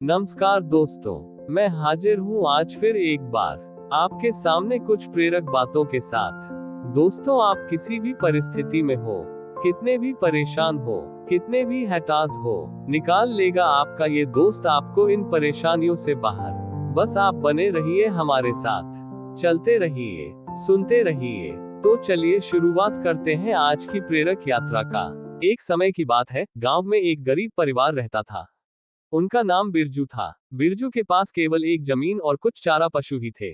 नमस्कार दोस्तों, मैं हाजिर हूँ आज फिर एक बार आपके सामने कुछ प्रेरक बातों के साथ। दोस्तों, आप किसी भी परिस्थिति में हो, कितने भी परेशान हो, कितने भी हताश हो, निकाल लेगा आपका ये दोस्त आपको इन परेशानियों से बाहर। बस आप बने रहिए हमारे साथ, चलते रहिए, सुनते रहिए। तो चलिए शुरुआत करते हैं आज की प्रेरक यात्रा का। एक समय की बात है, गांव में एक गरीब परिवार रहता था। उनका नाम बिरजू था। बिरजू के पास केवल एक जमीन और कुछ चारा पशु ही थे।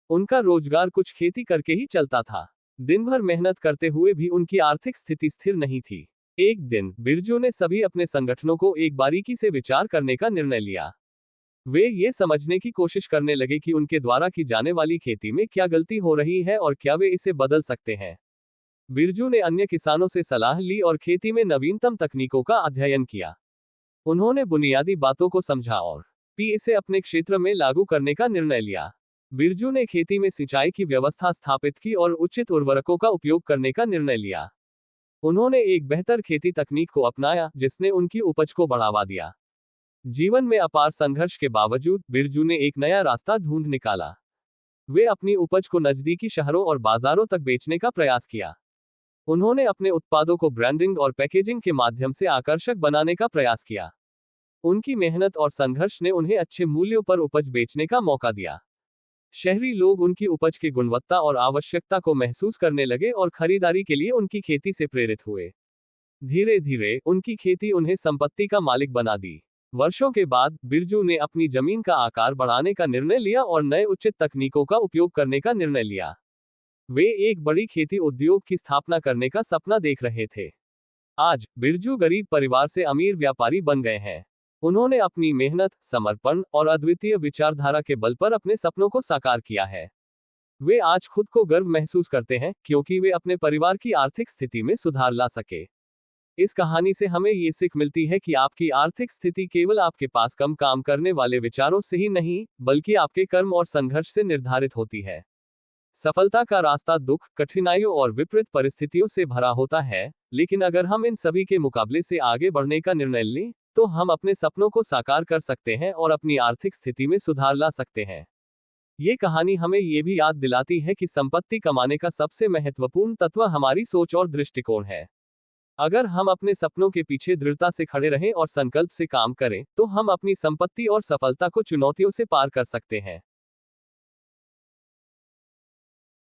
उनका रोजगार कुछ खेती करके ही चलता था। दिन भर मेहनत करते हुए भी उनकी आर्थिक स्थिति स्थिर नहीं थी। एक दिन बिरजू ने सभी अपने संगठनों को एक बारीकी से विचार करने का निर्णय लिया। वे ये समझने की कोशिश करने लगे कि उनके द्वारा की जाने वाली खेती में क्या गलती हो रही है और क्या वे इसे बदल सकते हैं। बिरजू ने अन्य किसानों से सलाह ली और खेती में नवीनतम तकनीकों का अध्ययन किया। उन्होंने बुनियादी बातों को समझा और भी इसे अपने क्षेत्र में लागू करने का निर्णय लिया। बिरजू ने खेती में सिंचाई की व्यवस्था स्थापित की और उचित उर्वरकों का उपयोग करने का निर्णय लिया। उन्होंने एक बेहतर खेती तकनीक को अपनाया जिसने उनकी उपज को बढ़ावा दिया। जीवन में अपार संघर्ष के बावजूद बिरजू ने एक नया रास्ता ढूंढ निकाला। वे अपनी उपज को नजदीकी शहरों और बाजारों तक बेचने का प्रयास किया। उन्होंने अपने उत्पादों को ब्रांडिंग और पैकेजिंग के माध्यम से आकर्षक बनाने का प्रयास किया। उनकी मेहनत और संघर्ष ने उन्हें अच्छे मूल्यों पर उपज बेचने का मौका दिया। शहरी लोग उनकी उपज की गुणवत्ता और आवश्यकता को महसूस करने लगे और खरीदारी के लिए उनकी खेती से प्रेरित हुए। धीरे धीरे उनकी खेती उन्हें संपत्ति का मालिक बना दी। वर्षों के बाद बिरजू ने अपनी जमीन का आकार बढ़ाने का निर्णय लिया और नए उचित तकनीकों का उपयोग करने का निर्णय लिया। वे एक बड़ी खेती उद्योग की स्थापना करने का सपना देख रहे थे। आज बिरजू गरीब परिवार से अमीर व्यापारी बन गए हैं। उन्होंने अपनी मेहनत, समर्पण और अद्वितीय विचारधारा के बल पर अपने सपनों को साकार किया है। वे आज खुद को गर्व महसूस करते हैं क्योंकि वे अपने परिवार की आर्थिक स्थिति में सुधार ला सके। इस कहानी से हमें ये सीख मिलती है कि आपकी आर्थिक स्थिति केवल आपके पास कम काम करने वाले विचारों से ही नहीं, बल्कि आपके कर्म और संघर्ष से निर्धारित होती है। सफलता का रास्ता दुख, कठिनाइयों और विपरीत परिस्थितियों से भरा होता है, लेकिन अगर हम इन सभी के मुकाबले से आगे बढ़ने का निर्णय लें, तो हम अपने सपनों को साकार कर सकते हैं और अपनी आर्थिक स्थिति में सुधार ला सकते हैं। ये कहानी हमें ये भी याद दिलाती है कि संपत्ति कमाने का सबसे महत्वपूर्ण तत्व हमारी सोच और दृष्टिकोण है। अगर हम अपने सपनों के पीछे दृढ़ता से खड़े रहें और संकल्प से काम करें, तो हम अपनी संपत्ति और सफलता को चुनौतियों से पार कर सकते हैं।